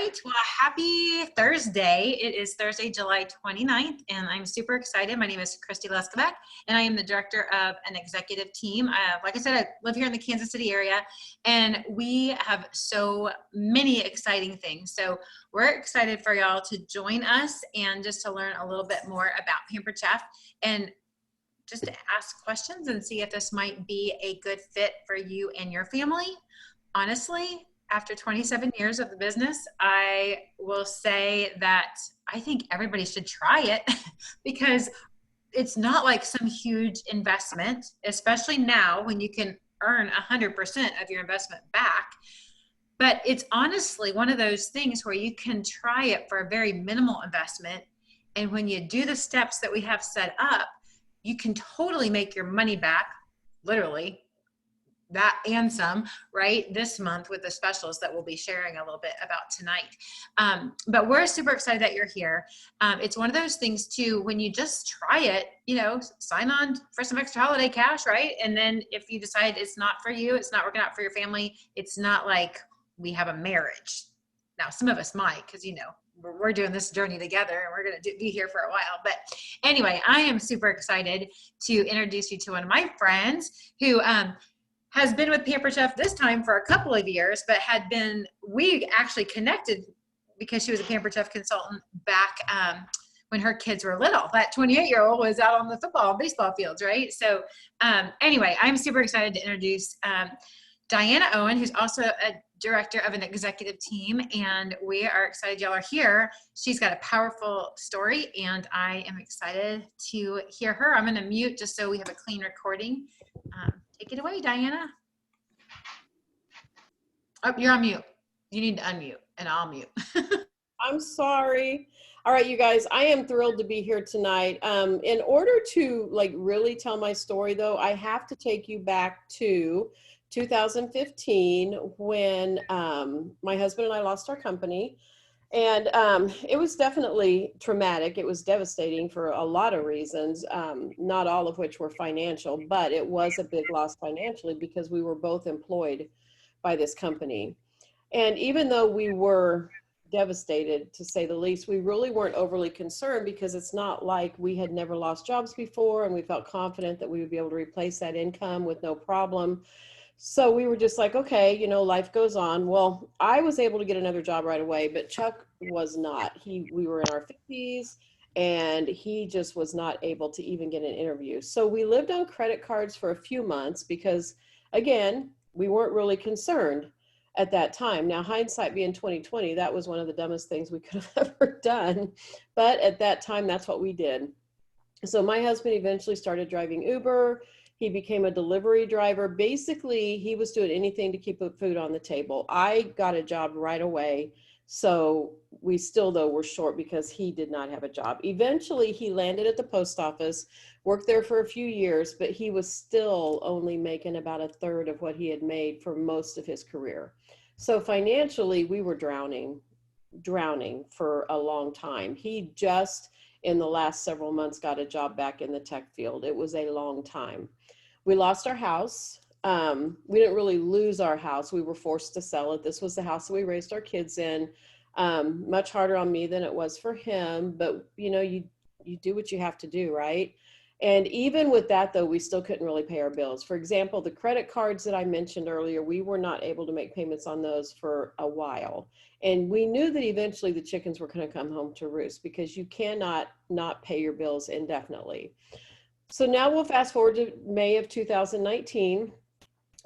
right. Well, happy Thursday. It is Thursday, July 29th, and I'm super excited. My name is Leskovac, and I am the director of an executive team. Like I said, I live here in the Kansas City area, and we have so many exciting things. So we're excited for y'all to join us and just to learn a little bit more about Pampered Chef and just to ask questions and see if this might be a good fit for you and your family. Honestly, after 27 years of the business, I will say that I think everybody should try it because it's not like some huge investment, especially now when you can earn 100% of your investment back. But it's honestly one of those things where you can try it for a very minimal investment. And when you do the steps that we have set up, you can totally make your money back, literally, that and some, right, this month with the specials that we'll be sharing a little bit about tonight. But we're super excited that you're here. It's one of those things too, when you just try it, you know, sign on for some extra holiday cash, right? And then if you decide it's not for you, it's not working out for your family, it's not like we have a marriage. Now, some of us might, because, you know, we're doing this journey together and we're going to be here for a while. But anyway, I am super excited to introduce you to one of my friends who, has been with Pampered Chef this time for a couple of years, but we actually connected because she was a Pampered Chef consultant back when her kids were little. That 28-year-old was out on the football and baseball fields, right? So anyway, I'm super excited to introduce Diana Owen, who's also a director of an executive team, and we are excited y'all are here. She's got a powerful story, and I am excited to hear her. I'm going to mute just so we have a clean recording. Take it away, Diana. Oh, you're on mute. You need to unmute, and I'll mute. I'm sorry. All right, you guys, I am thrilled to be here tonight. In order to really tell my story, though, I have to take you back to 2015 when my husband and I lost our company. And it was definitely traumatic. It was devastating for a lot of reasons, not all of which were financial, but it was a big loss financially because we were both employed by this company. And even though we were devastated, to say the least, we really weren't overly concerned because it's not like we had never lost jobs before and we felt confident that we would be able to replace that income with no problem. So we were just like, okay, you know, life goes on. Well, I was able to get another job right away, but Chuck was not. We were in our 50s and he just was not able to even get an interview. So we lived on credit cards for a few months because, again, we weren't really concerned at that time. Now, hindsight being 2020, that was one of the dumbest things we could have ever done. But at that time, that's what we did. So my husband eventually started driving Uber. He became a delivery driver. Basically, he was doing anything to keep food on the table. I got a job right away. So we still, though, were short because he did not have a job. Eventually, he landed at the post office, worked there for a few years, but he was still only making about a third of what he had made for most of his career. So financially, we were drowning for a long time. He just, in the last several months, got a job back in the tech field. It was a long time. We lost our house. We didn't really lose our house. We were forced to sell it. This was the house that we raised our kids in. Much harder on me than it was for him, but you know, you do what you have to do, right? And even with that, though, we still couldn't really pay our bills. For example, the credit cards that I mentioned earlier, we were not able to make payments on those for a while. And we knew that eventually the chickens were going to come home to roost because you cannot not pay your bills indefinitely. So now we'll fast forward to May of 2019.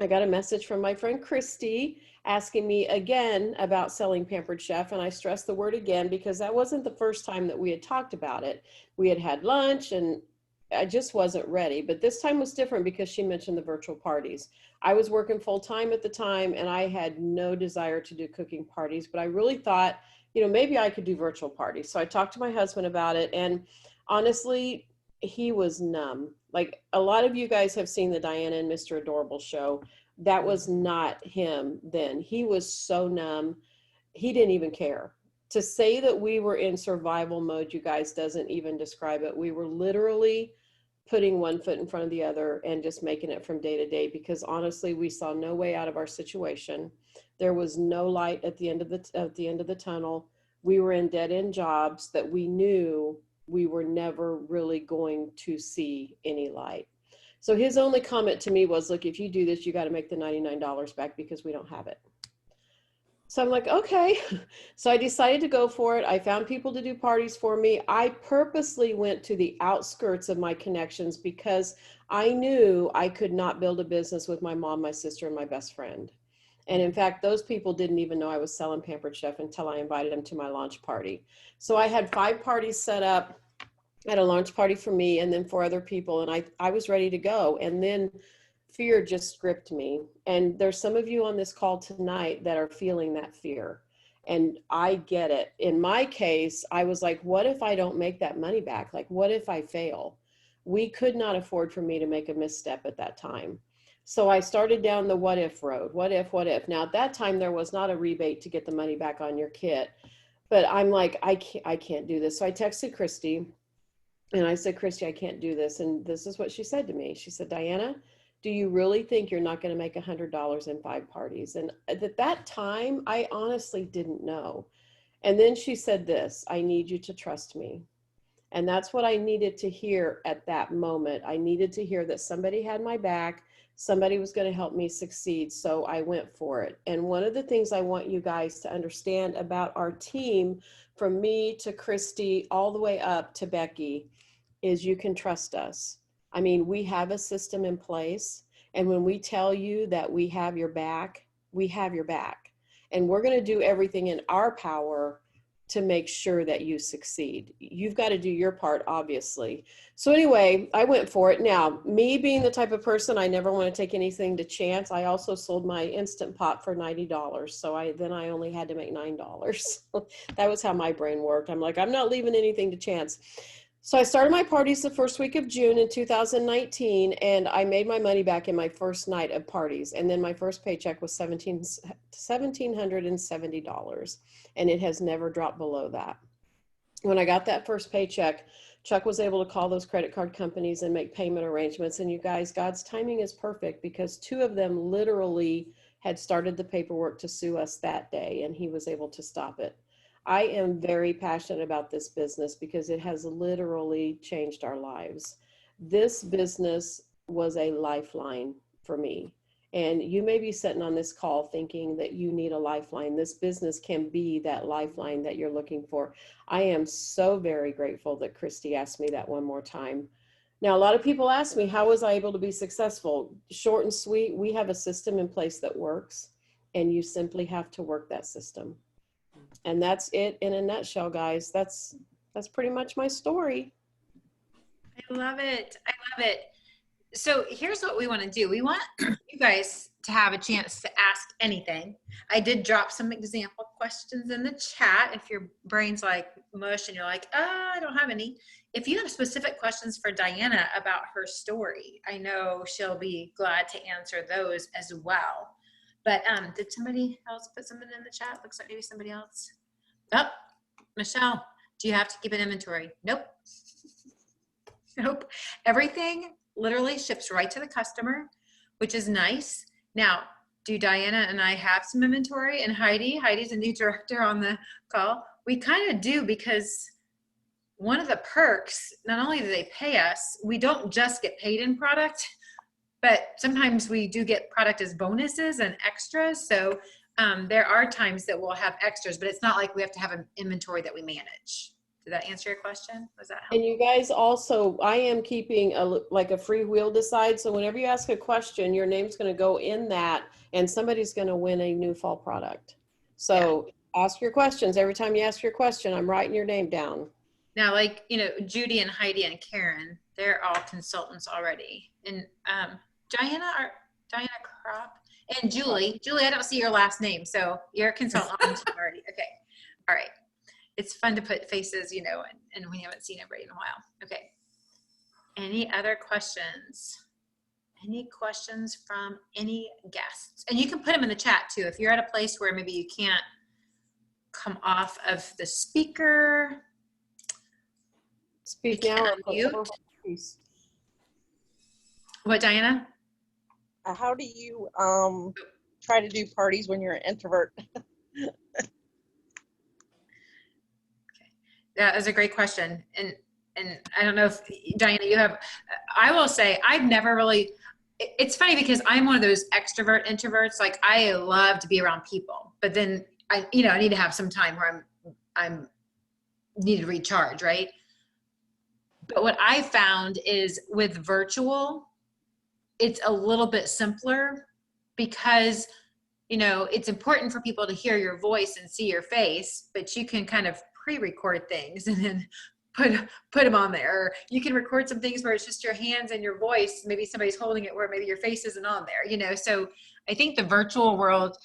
I got a message from my friend Christy asking me again about selling Pampered Chef. And I stress the word again because that wasn't the first time that we had talked about it. We had had lunch and I just wasn't ready. But this time was different because she mentioned the virtual parties. I was working full time at the time and I had no desire to do cooking parties, but I really thought, you know, maybe I could do virtual parties. So I talked to my husband about it, and honestly, he was numb. Like a lot of you guys have seen the Diana and Mr. Adorable show. That was not him then. He was so numb. He didn't even care. To say that we were in survival mode, you guys, doesn't even describe it. We were literally putting one foot in front of the other and just making it from day to day, because honestly, we saw no way out of our situation. There was no light at the end of the tunnel. We were in dead end jobs that we knew we were never really going to see any light. So his only comment to me was, look, if you do this, you got to make the $99 back because we don't have it. So I'm like, okay. So I decided to go for it. I found people to do parties for me. I purposely went to the outskirts of my connections because I knew I could not build a business with my mom, my sister, and my best friend. And in fact, those people didn't even know I was selling Pampered Chef until I invited them to my launch party. So I had 5 parties set up at a launch party for me and then 4 other people. And I was ready to go. And then fear just gripped me. And there's some of you on this call tonight that are feeling that fear. And I get it. In my case, I was like, what if I don't make that money back? Like, what if I fail? We could not afford for me to make a misstep at that time. So I started down the what if road. What if, what if? Now at that time, there was not a rebate to get the money back on your kit. But I'm like, I can't do this. So I texted Christy and I said, Christy, I can't do this. And this is what she said to me. She said, Diana, do you really think you're not going to make $100 in 5 parties? And at that time, I honestly didn't know. And then she said this, I need you to trust me. And that's what I needed to hear at that moment. I needed to hear that somebody had my back, somebody was going to help me succeed. So I went for it. And one of the things I want you guys to understand about our team, from me to Christy, all the way up to Becky, is you can trust us. I mean, we have a system in place. And when we tell you that we have your back, we have your back. And we're going to do everything in our power to make sure that you succeed. You've got to do your part, obviously. So anyway, I went for it. Now, me being the type of person, I never want to take anything to chance. I also sold my Instant Pot for $90. So then I only had to make $9. That was how my brain worked. I'm like, I'm not leaving anything to chance. So I started my parties the first week of June in 2019, and I made my money back in my first night of parties. And then my first paycheck was $1,770, and it has never dropped below that. When I got that first paycheck, Chuck was able to call those credit card companies and make payment arrangements. And you guys, God's timing is perfect, because 2 of them literally had started the paperwork to sue us that day, and he was able to stop it. I am very passionate about this business because it has literally changed our lives. This business was a lifeline for me. And you may be sitting on this call thinking that you need a lifeline. This business can be that lifeline that you're looking for. I am so very grateful that Christy asked me that one more time. Now, a lot of people ask me, how was I able to be successful? Short and sweet, we have a system in place that works, and you simply have to work that system. And that's it in a nutshell, guys. That's pretty much my story. I love it. I love it. So here's what we want to do. We want you guys to have a chance to ask anything. I did drop some example questions in the chat. If your brain's like mush and you're like, I don't have any. If you have specific questions for Diana about her story, I know she'll be glad to answer those as well. But did somebody else put something in the chat? Looks like maybe somebody else. Oh, Michelle, do you have to keep an inventory? Nope. Nope. Everything literally ships right to the customer, which is nice. Now, do Diana and I have some inventory? And Heidi's a new director on the call. We kind of do, because one of the perks, not only do they pay us, we don't just get paid in product, but sometimes we do get product as bonuses and extras. So there are times that we'll have extras, but it's not like we have to have an inventory that we manage. Did that answer your question? Was that helpful? And you guys also, I am keeping like a free wheel decide. So whenever you ask a question, your name's going to go in that, and somebody's going to win a new fall product. So ask your questions. Every time you ask your question, I'm writing your name down. Now, like, Judy and Heidi and Karen, they're all consultants already. And Diana Crop and Julie, I don't see your last name. So you're a consultant on the team already. Okay. All right. It's fun to put faces, and we haven't seen everybody in a while. Okay. Any other questions? Any questions from any guests? And you can put them in the chat too. If you're at a place where maybe you can't come off of the speaker. Speak now. What, Diana? How do you try to do parties when you're an introvert? Yeah, that's a great question. And I don't know if Diana, you have, I will say I've never really, it's funny because I'm one of those extrovert introverts. Like I love to be around people, but then I need to have some time where I'm need to recharge, right? But what I found is with virtual, it's a little bit simpler because it's important for people to hear your voice and see your face, but you can kind of pre-record things and then put them on there. Or you can record some things where it's just your hands and your voice. Maybe somebody's holding it where maybe your face isn't on there, So I think the virtual world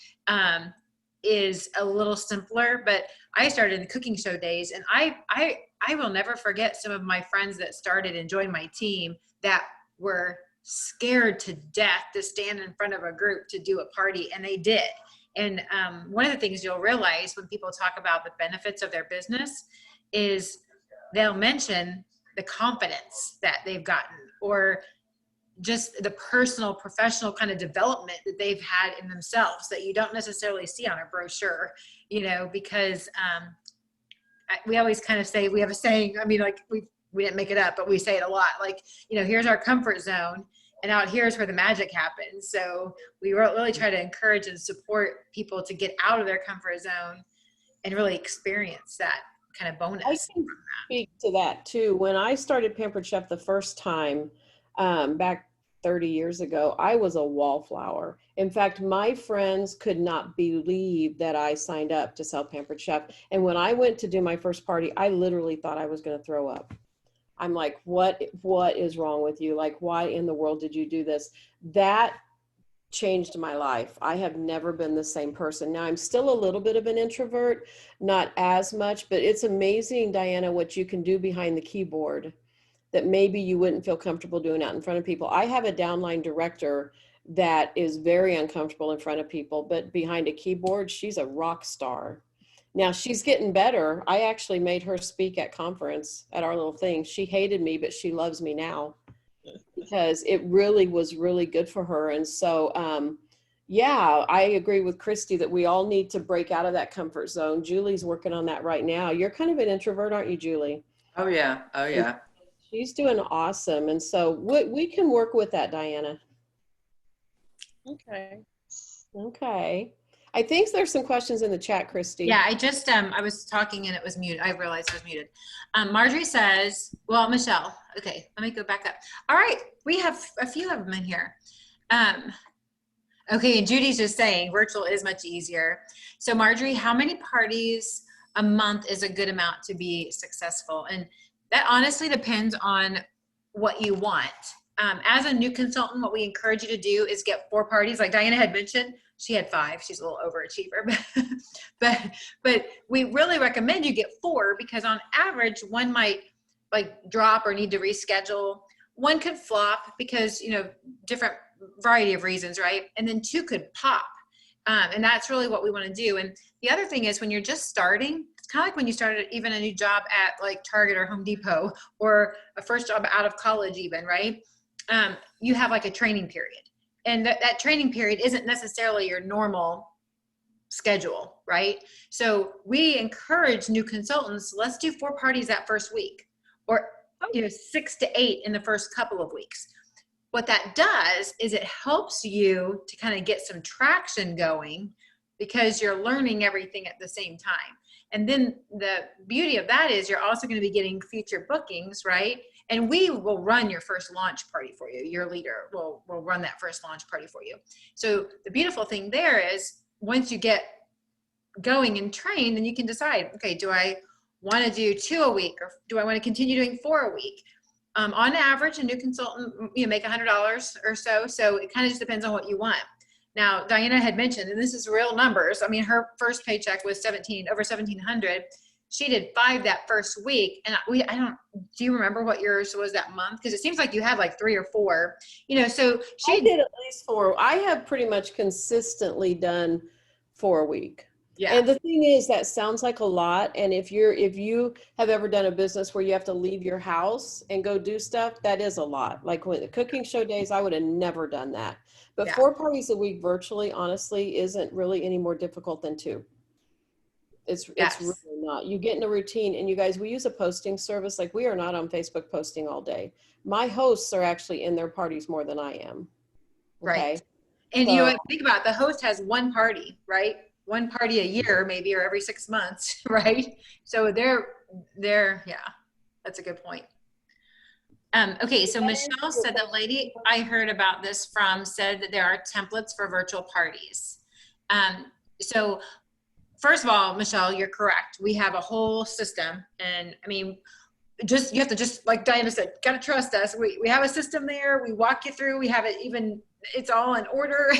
is a little simpler, but I started in the cooking show days, and I will never forget some of my friends that started and joined my team that were scared to death to stand in front of a group to do a party, and they did. And one of the things you'll realize when people talk about the benefits of their business is they'll mention the confidence that they've gotten, or just the personal, professional kind of development that they've had in themselves that you don't necessarily see on a brochure, because we always kind of say, we have a saying, I mean, like we didn't make it up, but we say it a lot, like, here's our comfort zone, and out here's where the magic happens. So we really try to encourage and support people to get out of their comfort zone and really experience that kind of bonus. I can speak to that too. When I started Pampered Chef the first time, back 30 years ago, I was a wallflower. In fact, my friends could not believe that I signed up to sell Pampered Chef. And when I went to do my first party, I literally thought I was going to throw up. I'm like, what is wrong with you? Like, why in the world did you do this? That changed my life. I have never been the same person. Now I'm still a little bit of an introvert, not as much, but it's amazing, Diana, what you can do behind the keyboard that maybe you wouldn't feel comfortable doing out in front of people. I have a downline director that is very uncomfortable in front of people, but behind a keyboard, she's a rock star. Now she's getting better. I actually made her speak at conference at our little thing. She hated me, but she loves me now because it really was really good for her. And so, yeah, I agree with Christy that we all need to break out of that comfort zone. Julie's working on that right now. You're kind of an introvert, aren't you, Julie? Oh yeah. Oh yeah. She's doing awesome. And so we can work with that, Diana. Okay. Okay. I think there's some questions in the chat, Christy. Yeah, I just, I was talking and it was muted. I realized it was muted. Marjorie says, well, Michelle, okay, let me go back up. All right, we have a few of them in here. Okay, and Judy's just saying virtual is much easier. So Marjorie, how many parties a month is a good amount to be successful? And that honestly depends on what you want. As a new consultant, what we encourage you to do is get 4 parties. Like Diana had mentioned, she had 5. She's a little overachiever, but we really recommend you get 4 because on average, one might like drop or need to reschedule. One could flop because, different variety of reasons, right? And then 2 could pop. And that's really what we want to do. And the other thing is when you're just starting, it's kind of like when you started even a new job at like Target or Home Depot or a first job out of college even, right? You have like a training period. And that training period isn't necessarily your normal schedule, right? So we encourage new consultants, let's do 4 parties that first week or 6 to 8 in the first couple of weeks. What that does is it helps you to kind of get some traction going because you're learning everything at the same time. And then the beauty of that is you're also going to be getting future bookings, right? And we will run your first launch party for you. Your leader will run that first launch party for you. So the beautiful thing there is once you get going and trained, then you can decide, okay, do I want to do 2 a week or do I want to continue doing 4 a week? On average, a new consultant, make $100 or so. So it kind of just depends on what you want. Now, Diana had mentioned, and this is real numbers. I mean, her first paycheck was over $1,700. She did 5 that first week. And do you remember what yours was that month? Because it seems like you had like 3 or 4, so I did at least 4. I have pretty much consistently done 4 a week. Yeah. And the thing is, that sounds like a lot. And if you have ever done a business where you have to leave your house and go do stuff, that is a lot. Like when the cooking show days, I would have never done that. But Yeah. 4 parties a week virtually, honestly, isn't really any more difficult than 2. It's Yes. really not. You get in a routine, and you guys, we use a posting service. Like, we are not on Facebook posting all day. My hosts are actually in their parties more than I am. Okay. Right. And So, think about it, the host has one party, right? One party a year, maybe, or every 6 months, right? So they're, yeah, that's a good point. Okay, so Michelle said the lady I heard about this from said that there are templates for virtual parties. So first of all, Michelle, you're correct. We have a whole system, and I mean, you have to just, like Diana said, gotta trust us. We have a system there. We walk you through. We have it even, it's all in order,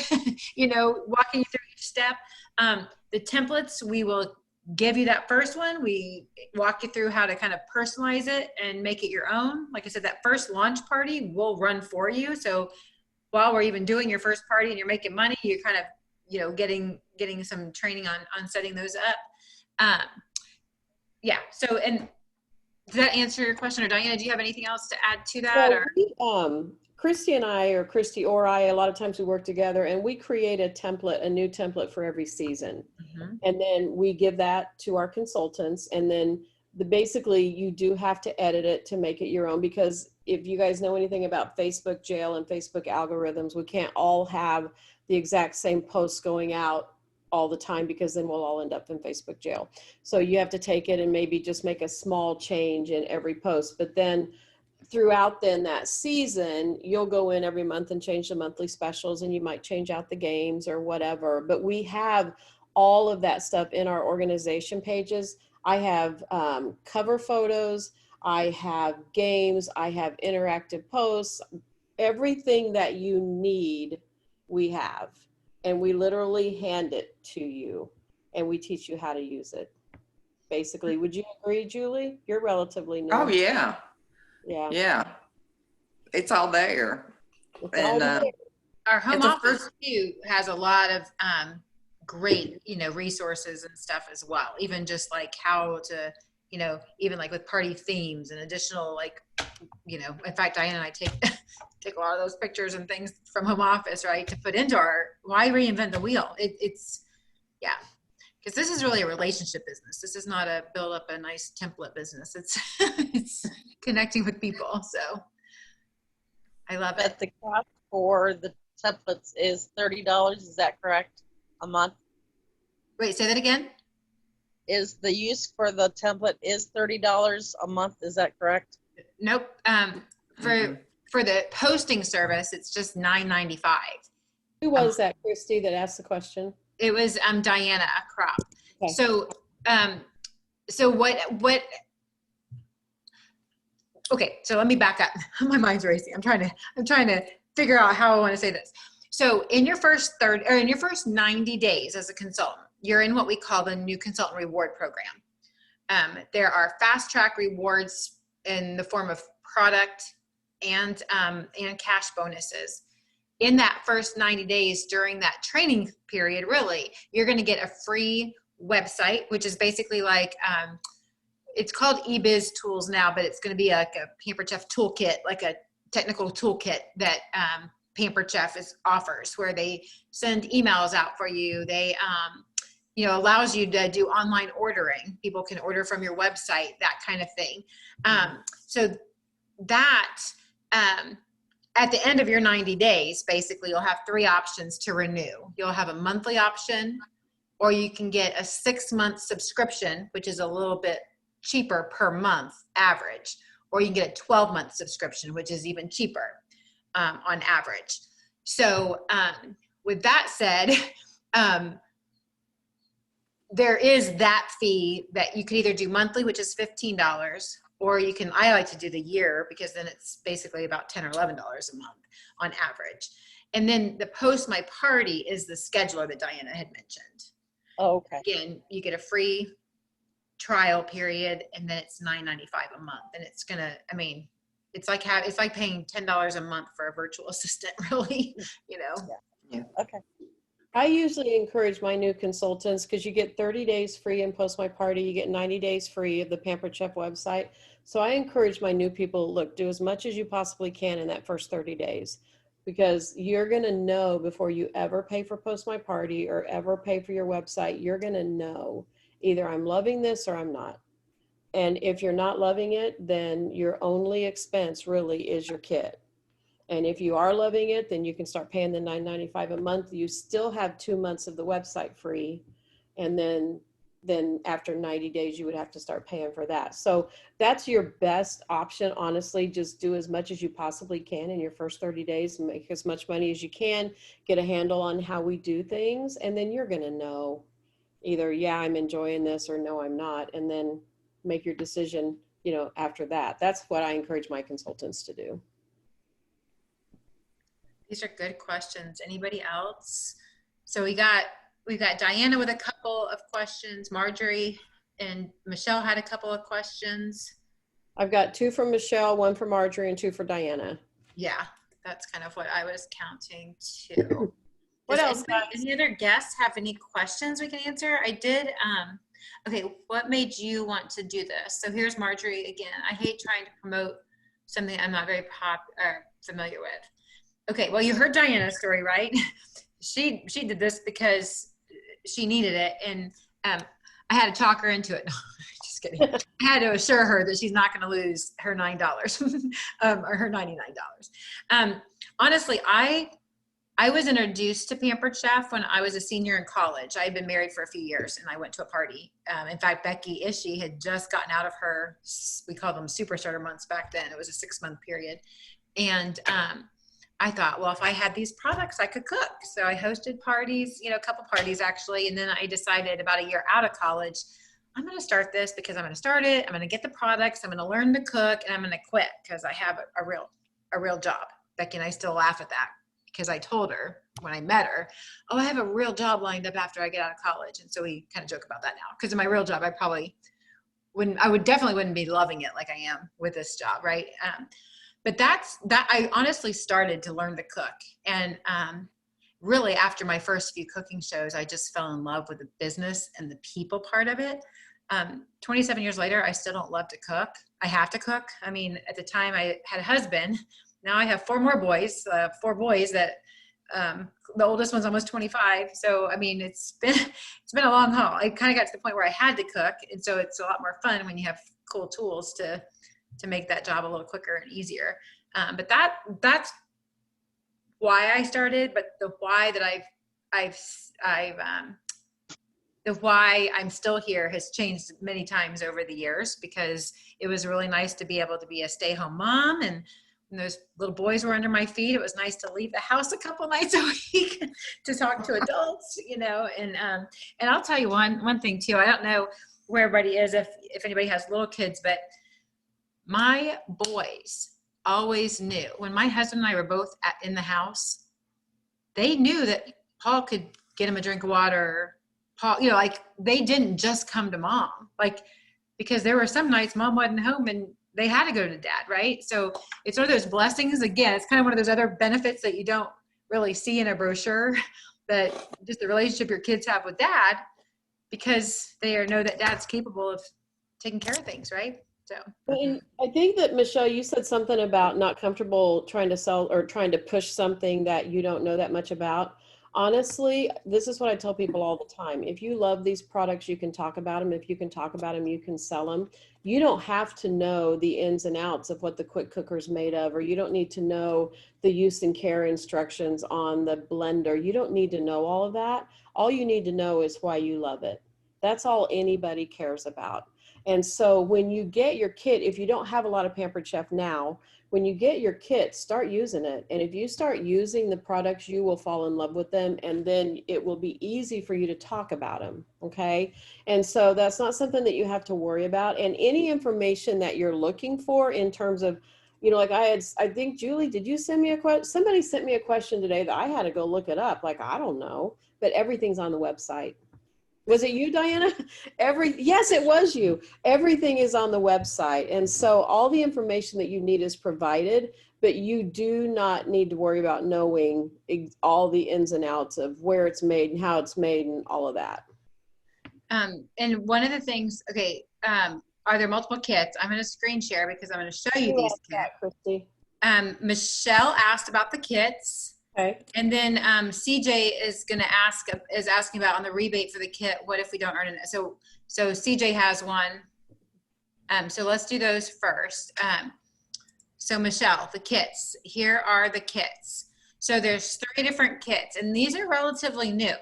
you know, walking you through each step. The templates, we will give you that first one. We walk you through how to kind of personalize it and make it your own. Like I said, that first launch party we'll run for you. So while we're even doing your first party and you're making money, you're kind of, you know, getting some training on setting those up. Yeah. So, and does that answer your question? Or Diana, do you have anything else to add to that? well, Christy and I, or Christy or I, a lot of times we work together, and we create a new template for every season. And then we give that to our consultants. And then basically you do have to edit it to make it your own, because if you guys know anything about Facebook jail and Facebook algorithms, we can't all have the exact same posts going out all the time, because then we'll all end up in Facebook jail. So you have to take it and maybe just make a small change in every post. But then throughout that season, you'll go in every month and change the monthly specials, and you might change out the games or whatever. But we have all of that stuff in our organization pages. I have cover photos, I have games, I have interactive posts, everything that you need, we have. And we literally hand it to you, and we teach you how to use it. Basically, would you agree, Julie? You're relatively new. Oh, yeah. Yeah. Yeah. It's all there. It's all there. Our home It's a office too has a lot of great, you know, resources and stuff as well. Even just like how to, you know, even like with party themes and additional, like, you know, in fact, Diana and I take a lot of those pictures and things from home office, right, to put into our, why reinvent the wheel? It's, yeah, because this is really a relationship business. This is not a build up a nice template business. It's it's connecting with people. So I love it. The cost for the templates is $30. Is that correct? A month? Wait, say that again. Is the use for the template is $30 a month? Is that correct? Nope. For the posting service, it's just $9.95. Who was that, Christy, that asked the question? It was Diana Crop. Okay. So what? Okay, so let me back up. My mind's racing. I'm trying to figure out how I want to say this. So in your first 90 days as a consultant, you're in what we call the new consultant reward program. There are fast track rewards in the form of product and cash bonuses. In that first 90 days during that training period, really, you're going to get a free website, which is basically like, it's called eBiz Tools now, but it's going to be like a Pampered Chef toolkit, like a technical toolkit that Pampered Chef offers, where they send emails out for you. They, you know, allows you to do online ordering. People can order from your website, that kind of thing. So that, at the end of your 90 days, basically, you'll have 3 options to renew. You'll have a monthly option, or you can get a 6-month subscription, which is a little bit cheaper per month average, or you can get a 12-month subscription, which is even cheaper on average. So with that said, there is that fee that you could either do monthly, which is $15, or you can, I like to do the year, because then it's basically about $10 or $11 a month on average. And then the Post My Party is the scheduler that Diana had mentioned. Oh, okay. Again, you get a free trial period, and then it's $9.95 a month. And it's gonna, I mean, it's like paying $10 a month for a virtual assistant, really, you know? Yeah. Okay. I usually encourage my new consultants, because you get 30 days free in Post My Party, you get 90 days free of the Pampered Chef website. So I encourage my new people, look, do as much as you possibly can in that first 30 days, because you're going to know before you ever pay for Post My Party or ever pay for your website, you're going to know either I'm loving this or I'm not. And if you're not loving it, then your only expense really is your kit. And if you are loving it, then you can start paying the $9.95 a month. You still have 2 months of the website free. And then after 90 days, you would have to start paying for that. So that's your best option. Honestly, just do as much as you possibly can in your first 30 days, make as much money as you can, get a handle on how we do things. And then you're going to know either, yeah, I'm enjoying this, or no, I'm not. And then make your decision, after that. That's what I encourage my consultants to do. These are good questions. Anybody else? So we've got Diana with a couple of questions. Marjorie and Michelle had a couple of questions. I've got 2 from Michelle, 1 for Marjorie, and 2 for Diana. Yeah, that's kind of what I was counting too. What else, Any other guests have any questions we can answer? I did. Okay, what made you want to do this? So here's Marjorie again. I hate trying to promote something I'm not very familiar with. Okay, well, you heard Diana's story, right? She did this because she needed it, and I had to talk her into it. No, just kidding. I had to assure her that she's not going to lose her $9 or her $99. Honestly, I was introduced to Pampered Chef when I was a senior in college. I had been married for a few years, and I went to a party. In fact, Becky Ishii had just gotten out of her, we called them super starter months back then. It was a 6-month period, and I thought, well, if I had these products, I could cook. So I hosted parties, a couple parties actually. And then I decided about a year out of college, I'm going to start this because I'm going to start it. I'm going to get the products. I'm going to learn to cook, and I'm going to quit because I have a real job. Becky and I still laugh at that because I told her when I met her, oh, I have a real job lined up after I get out of college. And so we kind of joke about that now, because in my real job, I definitely wouldn't be loving it like I am with this job. Right. But I honestly started to learn to cook. And really after my first few cooking shows, I just fell in love with the business and the people part of it. 27 years later, I still don't love to cook. I have to cook. I mean, at the time I had a husband. Now I have 4 more boys, 4 boys that the oldest one's almost 25. So, I mean, it's been a long haul. I kind of got to the point where I had to cook. And so it's a lot more fun when you have cool tools to make that job a little quicker and easier. But that's why I started. But the why that the why I'm still here has changed many times over the years, because it was really nice to be able to be a stay-home mom. And when those little boys were under my feet, it was nice to leave the house a couple nights a week to talk to adults, and I'll tell you one thing too. I don't know where everybody is, if anybody has little kids, but my boys always knew when my husband and I were both in the house, they knew that Paul could get him a drink of water. Paul, they didn't just come to mom, because there were some nights mom wasn't home and they had to go to dad. Right. So it's one of those blessings. Again, it's kind of one of those other benefits that you don't really see in a brochure, that just the relationship your kids have with dad, because they know that dad's capable of taking care of things. Right. So and I think that, Michelle, you said something about not comfortable trying to sell or trying to push something that you don't know that much about. Honestly, this is what I tell people all the time. If you love these products, you can talk about them. If you can talk about them, you can sell them. You don't have to know the ins and outs of what the quick cooker is made of, or you don't need to know the use and care instructions on the blender. You don't need to know all of that. All you need to know is why you love it. That's all anybody cares about. And so when you get your kit, if you don't have a lot of Pampered Chef now, when you get your kit, start using it. And if you start using the products, you will fall in love with them. And then it will be easy for you to talk about them. Okay. And so that's not something that you have to worry about. And any information that you're looking for in terms of, I think, Julie, did you send me a question? Somebody sent me a question today that I had to go look it up. I don't know, but everything's on the website. Was it you, Diana? Yes, it was you. Everything is on the website. And so all the information that you need is provided, but you do not need to worry about knowing all the ins and outs of where it's made and how it's made and all of that. And one of the things, okay, are there multiple kits? I'm going to screen share because I'm going to show you these kits. Christy. Michelle asked about the kits. Okay. And then CJ is going to is asking about on the rebate for the kit, what if we don't earn it? So CJ has one. So let's do those first. So Michelle, the kits, here are the kits. So there's 3 different kits, and these are relatively new.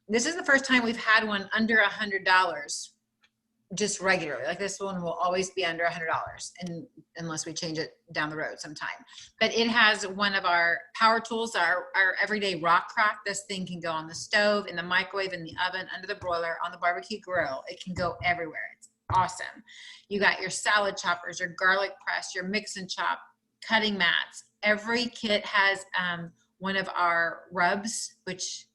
This is the first time we've had one under $100 just regularly. Like this one will always be under $100 and unless we change it down the road sometime. But it has one of our power tools, our everyday rock crock. This thing can go on the stove, in the microwave, in the oven, under the broiler, on the barbecue grill. It can go everywhere. It's awesome. You got your salad choppers, your garlic press, your mix and chop, cutting mats. Every kit has one of our rubs, which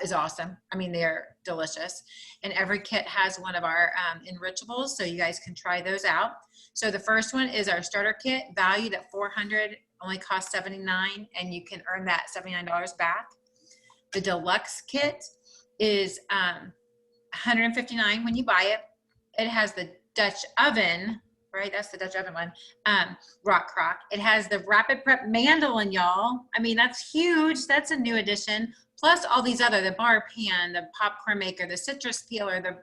is awesome. I mean, they're delicious. And every kit has one of our enrichables, so you guys can try those out. So the first one is our starter kit, valued at $400, only costs $79, and you can earn that $79 back. The deluxe kit is $159 when you buy it. It has the Dutch oven, right? That's the Dutch oven one. Rock crock. It has the rapid prep mandolin, y'all. I mean, that's huge. That's a new addition. Plus all these other, the bar pan, the popcorn maker, the citrus peeler, the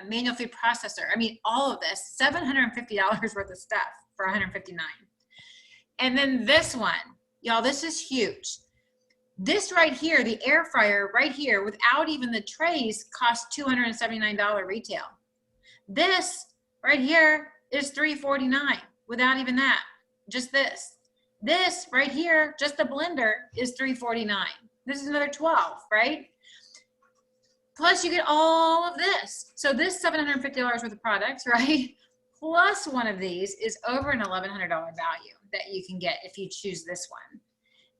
manual food processor. I mean, all of this, $750 worth of stuff for $159. And then this one, y'all, this is huge. This right here, the air fryer right here, without even the trays, costs $279 retail. This right here is $349 without even that, just this. This right here, just the blender, is $349. This is another $12, right? Plus you get all of this. So this $750 worth of products, right? Plus one of these is over an $1,100 value that you can get if you choose this one.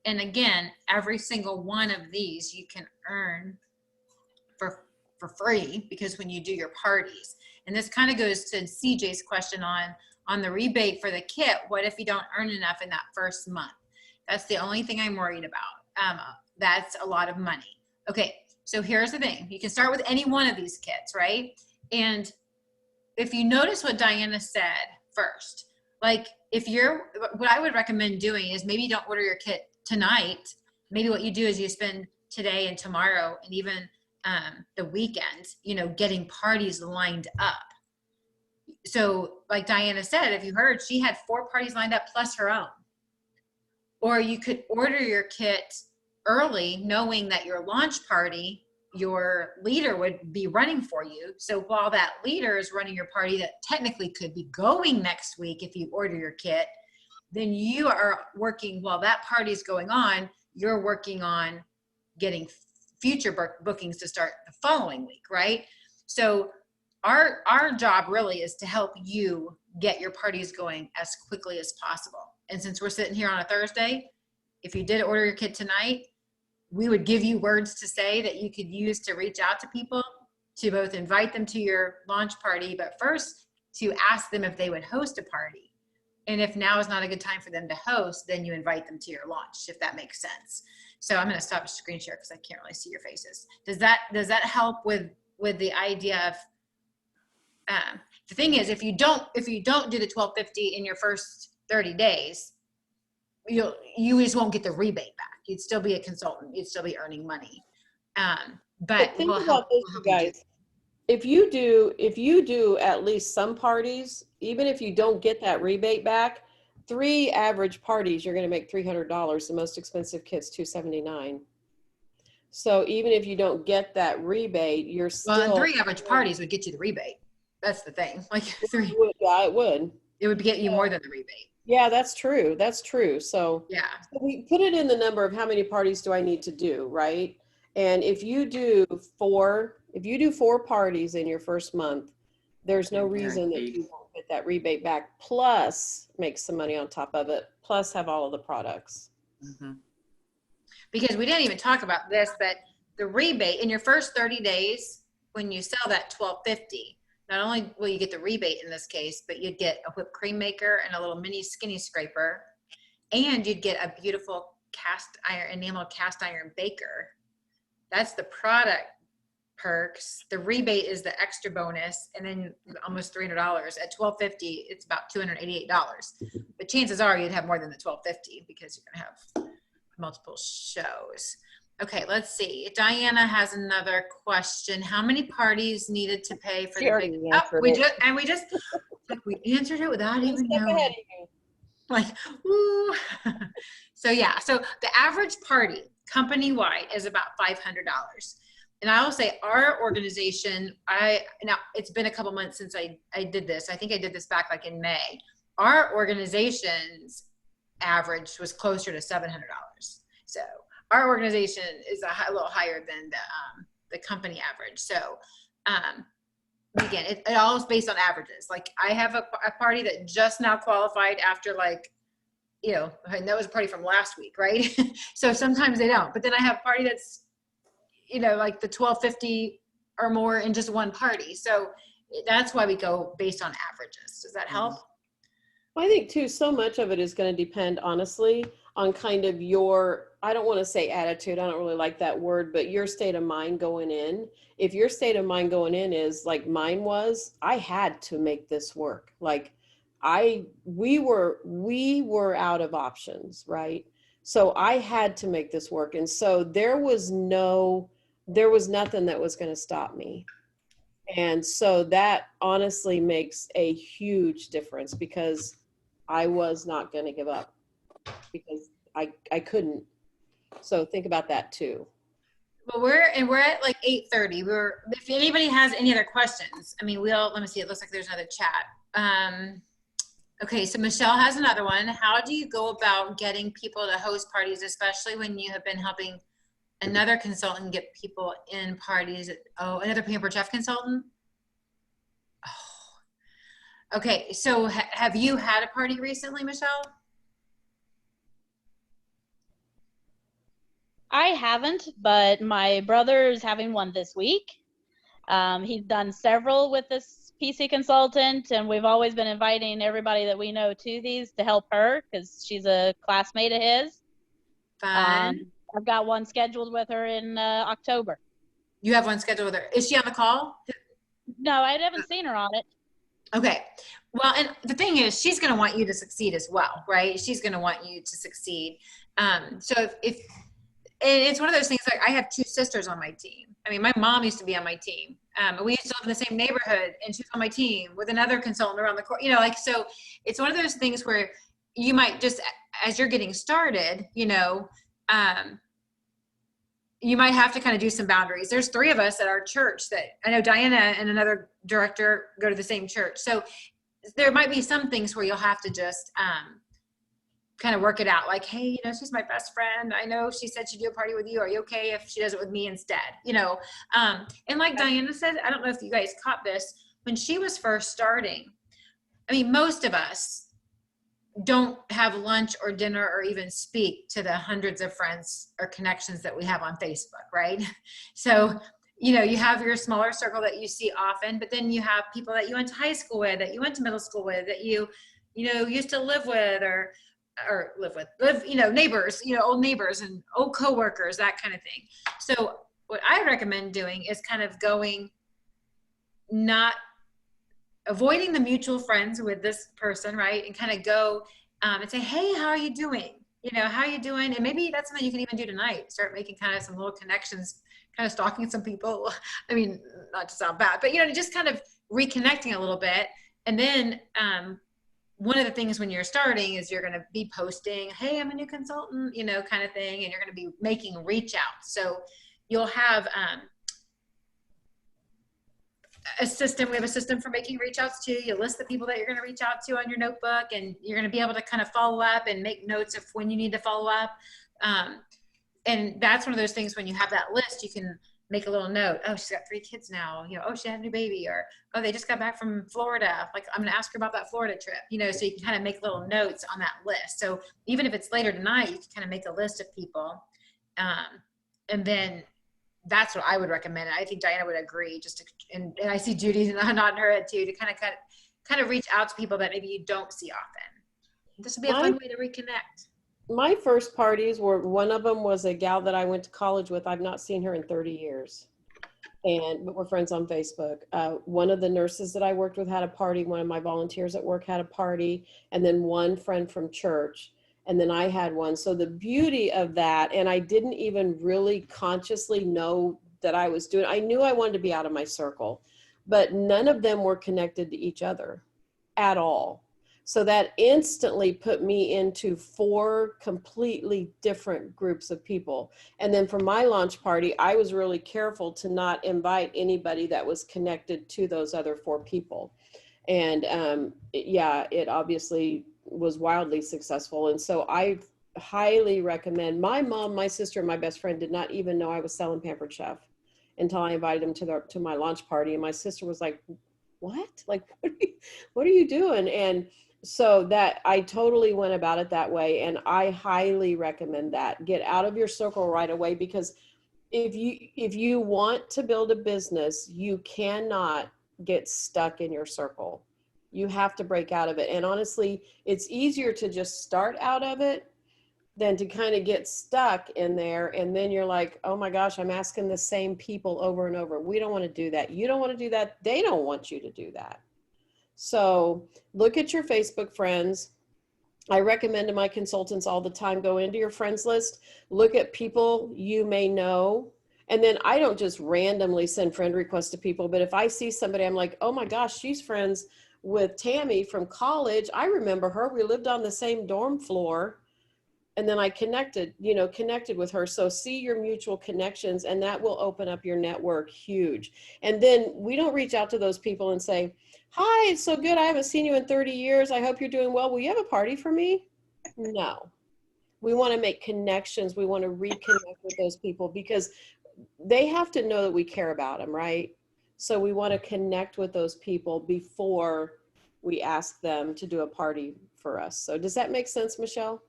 And again, every single one of these you can earn for free, because when you do your parties. And this kind of goes to CJ's question on the rebate for the kit. What if you don't earn enough in that first month? That's the only thing I'm worried about. That's a lot of money. Okay, so here's the thing. You can start with any one of these kits, right? And if you notice what Diana said first, like what I would recommend doing is maybe don't order your kit tonight. Maybe what you do is you spend today and tomorrow and even the weekend, getting parties lined up. So like Diana said, if you heard, she had 4 parties lined up plus her own. Or you could order your kit early, knowing that your launch party, your leader would be running for you. So while that leader is running your party that technically could be going next week if you order your kit, then you are working while that party is going on, you're working on getting future bookings to start the following week, right? So our job really is to help you get your parties going as quickly as possible. And since we're sitting here on a Thursday, if you did order your kit tonight, we would give you words to say that you could use to reach out to people, to both invite them to your launch party, but first to ask them if they would host a party. And if now is not a good time for them to host, then you invite them to your launch, if that makes sense. So I'm going to stop screen share because I can't really see your faces. Does that help with the idea of, the thing is, if you don't do the $1,250 in your first 30 days, you just won't get the rebate back. You'd still be a consultant. You'd still be earning money. But think about this, you guys. If you do at least some parties, even if you don't get that rebate back, 3 average parties, you're going to make $300. The most expensive kit's $279. So even if you don't get that rebate, you're still. Well, and 3 average parties would get you the rebate. That's the thing. Like 3. Yeah, it would. It would get you more than the rebate. Yeah, that's true. That's true. So yeah, we put it in the number of how many parties do I need to do, right? And if you do 4 parties in your first month, there's no reason that you won't get that rebate back, plus make some money on top of it, plus have all of the products. Mm-hmm. Because we didn't even talk about this, but the rebate in your first 30 days, when you sell that $1,250, not only will you get the rebate in this case, but you'd get a whipped cream maker and a little mini skinny scraper, and you'd get a beautiful enamel cast iron baker. That's the product perks. The rebate is the extra bonus, and then almost $300 at $1,250. It's about $288. But chances are you'd have more than the $1,250 because you're gonna have multiple shows. Okay, let's see. Diana has another question. How many parties needed to pay for the big? Oh, we answered it without even knowing. Like, woo. So yeah, so the average party company-wide is about $500. And I will say our organization, now it's been a couple months since I did this. I think I did this back like in May. Our organization's average was closer to $700. So our organization is a little higher than the company average. So again, it all is based on averages. Like I have a party that just now qualified after like, you know, and that was a party from last week, right? So sometimes they don't. But then I have a party that's, you know, like the $1,250 or more in just one party. So that's why we go based on averages. Does that help? I think too, so much of it is going to depend, honestly, on kind of your, I don't want to say attitude, I don't really like that word, but your state of mind going in. If your state of mind going in is like mine was, I had to make this work. Like we were out of options, right? So I had to make this work. And so there was nothing that was going to stop me. And so that honestly makes a huge difference because I was not going to give up because I couldn't. So think about that too. Well, we're at like 8:30. If anybody has any other questions, I mean, let me see. It looks like there's another chat. Okay, so Michelle has another one. How do you go about getting people to host parties, especially when you have been helping another consultant get people in parties? Oh, another Pampered Chef consultant? Oh. Okay, so have you had a party recently, Michelle? I haven't, but my brother is having one this week. He's done several with this PC consultant, and we've always been inviting everybody that we know to these to help her because she's a classmate of his. Fun. I've got one scheduled with her in October. You have one scheduled with her. Is she on the call? No, I haven't seen her on it. Okay. Well, and the thing is, she's going to want you to succeed as well, right? She's going to want you to succeed. So if and it's one of those things, like I have two sisters on my team. I mean, my mom used to be on my team. We used to live in the same neighborhood, and she was on my team with another consultant around the corner. You know, like, so it's one of those things where you might just, as you're getting started, you know, you might have to kind of do some boundaries. There's 3 of us at our church that I know Diana and another director go to the same church. So there might be some things where you'll have to just kind of work it out. Like, hey, you know, she's my best friend. I know she said she'd do a party with you. Are you okay if she does it with me instead? You know, and like Diana said, I don't know if you guys caught this, when she was first starting, I mean, most of us don't have lunch or dinner or even speak to the hundreds of friends or connections that we have on Facebook, right? So, you know, you have your smaller circle that you see often, but then you have people that you went to high school with, that you went to middle school with, that you know, used to live with or you know, neighbors, you know, old neighbors and old coworkers, that kind of thing. So what I recommend doing is kind of avoiding the mutual friends with this person, right? And kind of go and say, hey, how are you doing? You know, how are you doing? And maybe that's something you can even do tonight. Start making kind of some little connections, kind of stalking some people. I mean, not to sound bad, but, you know, just kind of reconnecting a little bit. And then one of the things when you're starting is you're going to be posting, hey, I'm a new consultant, you know, kind of thing. And you're going to be making reach out. So you'll have a system. We have a system for making reach outs too. You list the people that you're going to reach out to on your notebook, and you're going to be able to kind of follow up and make notes of when you need to follow up. And that's one of those things when you have that list, you can make a little note. Oh, she's got 3 kids now. You know, oh, she had a new baby, or, oh, they just got back from Florida. Like, I'm going to ask her about that Florida trip, you know, so you can kind of make little notes on that list. So even if it's later tonight, you can kind of make a list of people. And then that's what I would recommend. I think Diana would agree. And I see Judy nodding her head too, to kind of reach out to people that maybe you don't see often. This would be a fun way to reconnect. My first parties were, one of them was a gal that I went to college with. I've not seen her in 30 years. But we're friends on Facebook. One of the nurses that I worked with had a party. One of my volunteers at work had a party. And then one friend from church. And then I had one. So the beauty of that, and I didn't even really consciously know that I was doing, I knew I wanted to be out of my circle, but none of them were connected to each other at all. So that instantly put me into 4 completely different groups of people. And then for my launch party, I was really careful to not invite anybody that was connected to those other 4 people. And it obviously was wildly successful. And so I highly recommend. My mom, my sister, and my best friend did not even know I was selling Pampered Chef until I invited them to my launch party. And my sister was like, what? Like, what are you doing? And so that I totally went about it that way. And I highly recommend that. Get out of your circle right away, because if you want to build a business, you cannot get stuck in your circle. You have to break out of it. And honestly, it's easier to just start out of it than to kind of get stuck in there. And then you're like, oh my gosh, I'm asking the same people over and over. We don't want to do that. You don't want to do that. They don't want you to do that. So look at your Facebook friends. I recommend to my consultants all the time, go into your friends list, look at people you may know. And then I don't just randomly send friend requests to people, but if I see somebody, I'm like, oh my gosh, she's friends with Tammy from college. I remember her. We lived on the same dorm floor. And then I connected with her. So see your mutual connections, and that will open up your network huge. And then we don't reach out to those people and say, hi, it's so good. I haven't seen you in 30 years. I hope you're doing well. Will you have a party for me? No. We want to make connections. We want to reconnect with those people, because they have to know that we care about them, right? So we want to connect with those people before we ask them to do a party for us. So does that make sense, Michelle?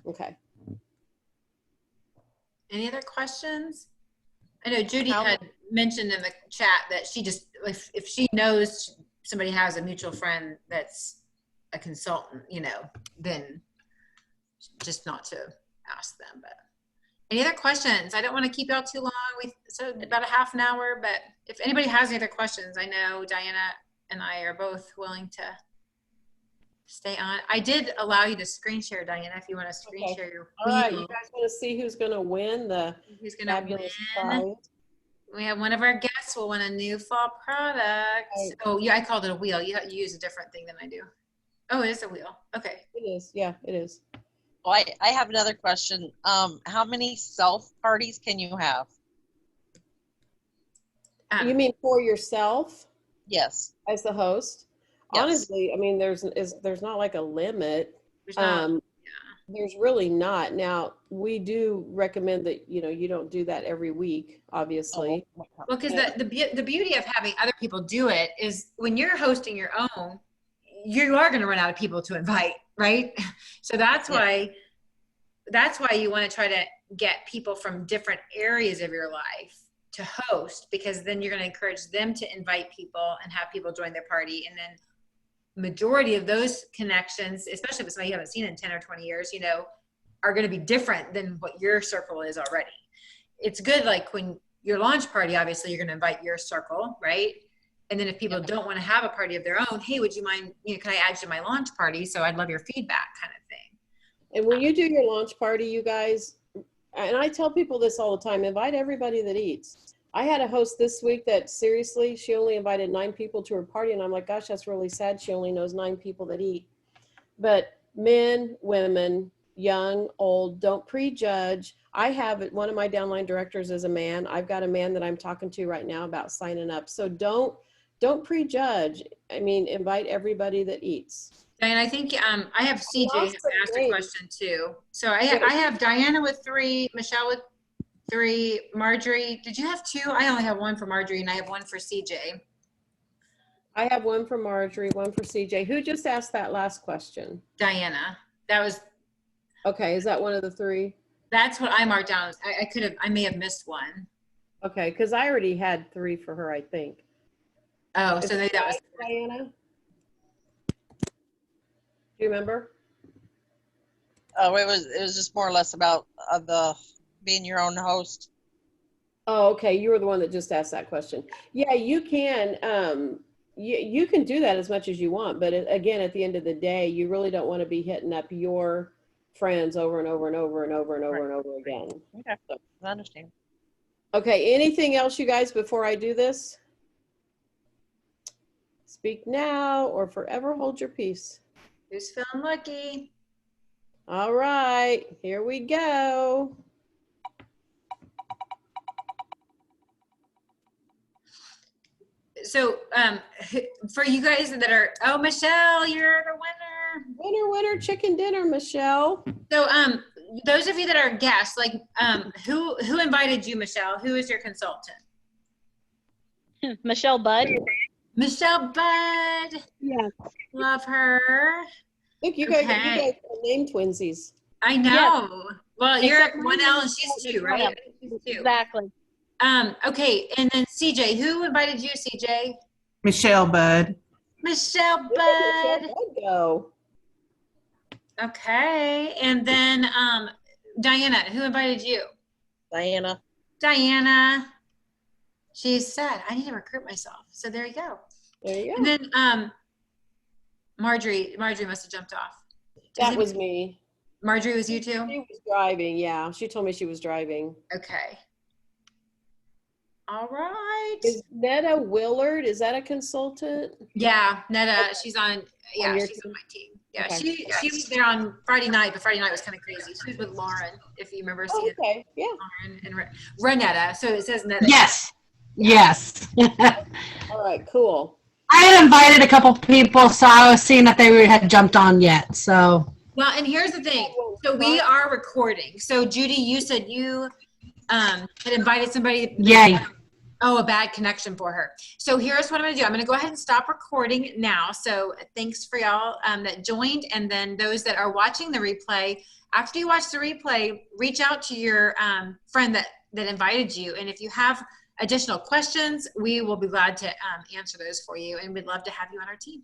Okay. Any other questions? I know Judy had mentioned in the chat that she just, if she knows somebody has a mutual friend that's a consultant, then just not to ask them. But any other questions? I don't want to keep y'all too long. So about a half an hour, but if anybody has any other questions, I know Diana and I are both willing to stay on. I did allow you to screen share, Diana, if you want to screen share your wheel. All right, you guys want to see who's going to win who's going to win? Prize? We have one of our guests will win a new fall product. Right. Oh, yeah, I called it a wheel. You use a different thing than I do. Oh, it is a wheel. Okay. It is. Yeah, it is. Well, I have another question. How many self parties can you have? You mean for yourself? Yes. As the host? Yes. Honestly, I mean, there's not like a limit. There's really not. Now, we do recommend that, you don't do that every week, obviously. Oh. Well, because the beauty of having other people do it is when you're hosting your own, you are going to run out of people to invite, right? So that's why you want to try to get people from different areas of your life to host, because then you're going to encourage them to invite people and have people join their party. And then majority of those connections, especially if it's somebody you haven't seen in 10 or 20 years, are going to be different than what your circle is already. It's good, like when your launch party, obviously you're going to invite your circle, right? And then if people don't want to have a party of their own, hey, would you mind, can I add you to my launch party? So I'd love your feedback, kind of thing. And when you do your launch party, you guys, and I tell people this all the time, invite everybody that eats. I had a host this week that seriously, she only invited 9 people to her party. And I'm like, gosh, that's really sad. She only knows 9 people that eat. But men, women, young, old, don't prejudge. I have one of my downline directors is a man. I've got a man that I'm talking to right now about signing up. So don't prejudge. I mean, invite everybody that eats. And I think I have CJ has asked a question too. So I have Diana with 3, Michelle with 3, Marjorie. Did you have 2? I only have 1 for Marjorie, and I have 1 for CJ. I have 1 for Marjorie, 1 for CJ. Who just asked that last question? Diana. That was. Okay, is that one of the 3? That's what I marked down. I may have missed one. Okay, because I already had 3 for her, I think. Oh, Is so maybe that was. right, Diana? Do you remember? Oh, it was just more or less about the being your own host. Oh, okay. You were the one that just asked that question. Yeah, you can. You can do that as much as you want, but again, at the end of the day, you really don't want to be hitting up your friends over and over and over and over and over and over again. Okay, I understand. Okay. Anything else, you guys, before I do this? Speak now or forever hold your peace. Who's feeling lucky? All right, here we go. So, for you guys that are, oh, Michelle, you're the winner. Winner, winner, chicken dinner, Michelle. So, those of you that are guests, like, who invited you, Michelle? Who is your consultant? Michelle Budd. Michelle Budd. Yes. Love her. Look, you guys Okay. are name twinsies. I know. Well, you're Except at 1L and she's 2, right? She's 2. Exactly. Okay, and then CJ, who invited you, CJ? Michelle Budd. Michelle Where did Budd. Michelle Budd go? Okay, and then Diana, who invited you? Diana. Diana. She said, I need to recruit myself. So there you go. There you And go. then Marjorie must have jumped off. That was me. Marjorie was you too? She was driving. Yeah, she told me she was driving. Okay. All right. Is Netta Willard? Is that a consultant? Yeah, Netta, she's on. Yeah, your she's team? on my team. Yeah, Okay. she was there on Friday night, but Friday night was kind of crazy. She was with Lauren, if you remember Oh, seeing okay. Yeah. Lauren and Renetta. So it says Netta. Yes. Yes. All right. Cool. I had invited a couple people, so I was seeing if they had jumped on yet. So. Well, and here's the thing. So we are recording. So Judy, you said you had invited somebody. Yay. Oh, a bad connection for her. So here's what I'm going to do. I'm going to go ahead and stop recording now. So thanks for y'all that joined. And then those that are watching the replay, after you watch the replay, reach out to your friend that invited you. And if you have additional questions, we will be glad to answer those for you. And we'd love to have you on our team.